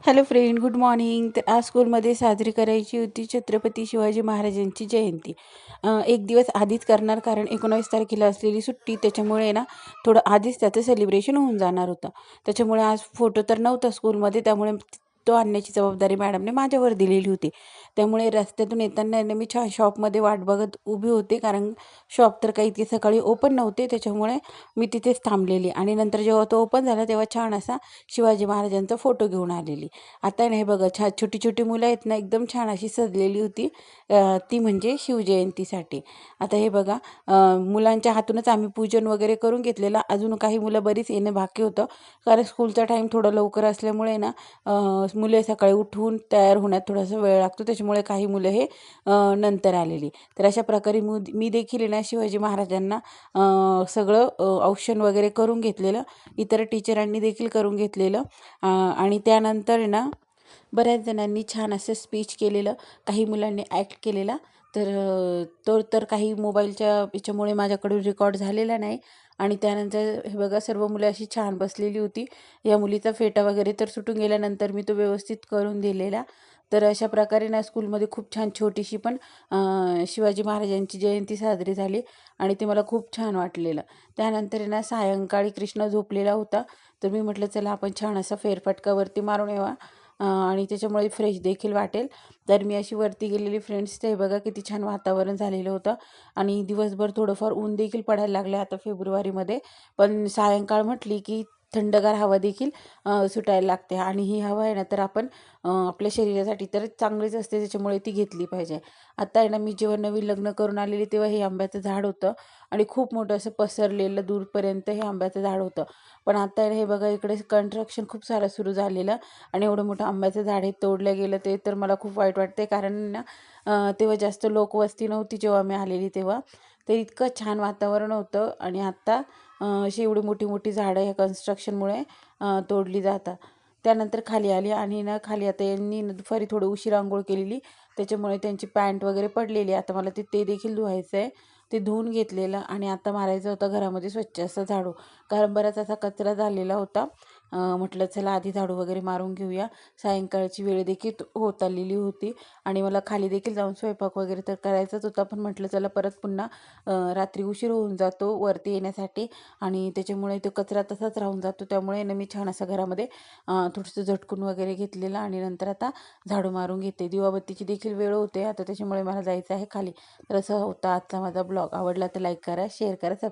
Hello friend, good morning. तर आज स्कूलमध्ये साजरी करायची होती छत्रपती शिवाजी महाराजांची जयंती. एक दिवस आधीच करणार, कारण 19 तारखेला असलेली सुट्टी, त्याच्यामुळे ना थोडं आधीच त्याचं सेलिब्रेशन होऊन जाणार होतं. त्याच्यामुळे आज फोटो तर नव्हता स्कूलमध्ये, त्यामुळे तो आणण्याची जबाबदारी मॅडमने माझ्यावर दिलेली होती. त्यामुळे रस्त्यातून येताना आहे ना मी छान शॉपमध्ये वाट बघत उभी होते, कारण शॉप तर काही इतके सकाळी ओपन नव्हते. त्याच्यामुळे मी तिथेच थांबलेली आणि नंतर जेव्हा तो ओपन झाला तेव्हा छान असा शिवाजी महाराजांचा फोटो घेऊन आलेली. आता नाही बघा, छोटी छोटी मुलं आहेत ना, एकदम छान अशी सजलेली होती. ती म्हणजे शिवजयंतीसाठी. आता हे बघा, मुलांच्या हातूनच आम्ही पूजन वगैरे करून घेतलेलं. अजून काही मुलं बरीच येणं बाकी होतं, कारण स्कूलचा टाईम थोडा लवकर असल्यामुळे ना मुले सकाळी उठून तयार होण्यात थोडासा वेळ लागतो. त्याच्यामुळे काही मुलं हे नंतर आलेली. तर अशा प्रकारे मी देखील ना शिवाजी महाराजांना सगळं औक्षण वगैरे करून घेतलेलं. इतर टीचरांनी देखील करून घेतलेलं. आणि त्यानंतर आहे ना बऱ्याच जणांनी छान असं स्पीच केलेलं, काही मुलांनी ॲक्ट केलेला. तर तो तर काही मोबाईलच्या याच्यामुळे माझ्याकडून रेकॉर्ड झालेला नाही. आणि त्यानंतर हे बघा, सर्व मुलं अशी छान बसलेली होती. या मुलीचा फेटा वगैरे तर सुटून गेल्यानंतर मी तो व्यवस्थित करून दिलेला. तर अशा प्रकारे ना स्कूलमध्ये खूप छान छोटीशी पण शिवाजी महाराजांची जयंती साजरी झाली आणि ते मला खूप छान वाटलेलं. त्यानंतर आहे ना सायंकाळी कृष्ण झोपलेला होता, तर मी म्हटलं चला आपण छान असा फेरफटका मारून यावा आणि त्याच्यामुळे फ्रेश देखील वाटेल. तर मी अशी वरती गेलेली फ्रेंड्स, ते बघा किती छान वातावरण झालेलं होतं आणि दिवसभर थोडंफार ऊन देखील पडायला लागलं आता फेब्रुवारीमध्ये. पण सायंकाळ म्हटली की थंडगार हवा देखील सुटायला लागते आणि ही हवा आहे ना तर आपण आपल्या शरीरासाठी तर चांगलीच असते, त्याच्यामुळे ती घेतली पाहिजे. आता आहे ना मी जेव्हा नवीन लग्न करून आलेली तेव्हा हे आंब्याचं झाड होतं आणि खूप मोठं असं पसरलेलं दूरपर्यंत हे आंब्याचं झाड होतं. पण आता हे बघा, इकडे कन्स्ट्रक्शन खूप सारं सुरू झालेलं आणि एवढं मोठं आंब्याचं झाड हे तोडलं गेलं, ते तर मला खूप वाईट वाटते. कारण ना तेव्हा जास्त लोकवस्ती नव्हती जेव्हा मी आलेली तेव्हा. तर इतकं छान वातावरण होतं आणि आत्ता अशी एवढी मोठी मोठी झाडं ह्या कन्स्ट्रक्शनमुळे तोडली जातात. त्यानंतर खाली आली आणि ना खाली आता यांनी दुपारी थोडं उशीर आंघोळ केलेली, त्याच्यामुळे त्यांची पॅन्ट वगैरे पडलेली. आता मला ते देखील धुवायचं आहे. ते धुवून घेतलेलं आणि आता मारायचं होतं घरामध्ये स्वच्छ असं झाडू, कारण बराच असा कचरा झालेला होता. म्हटलं चला आधी झाडू वगैरे मारून घेऊया. सायंकाळची वेळ देखील होत आलेली होती आणि मला खाली देखील जाऊन स्वयंपाक वगैरे तर करायचाच होता. पण म्हटलं चला परत पुन्हा रात्री उशीर होऊन जातो वरती येण्यासाठी आणि त्याच्यामुळे तो कचरा तसाच राहून जातो. त्यामुळे ना मी छान असं घरामध्ये थोडंसं झटकून वगैरे घेतलेलं आणि नंतर आता झाडू मारून घेते. दिवाबत्तीची देखील वेळ होते आता, त्याच्यामुळे मला जायचं आहे खाली. तर असं होता आजचा माझा ब्लॉग. आवडला तर लाईक करा, शेअर करा, सबस्क्राईब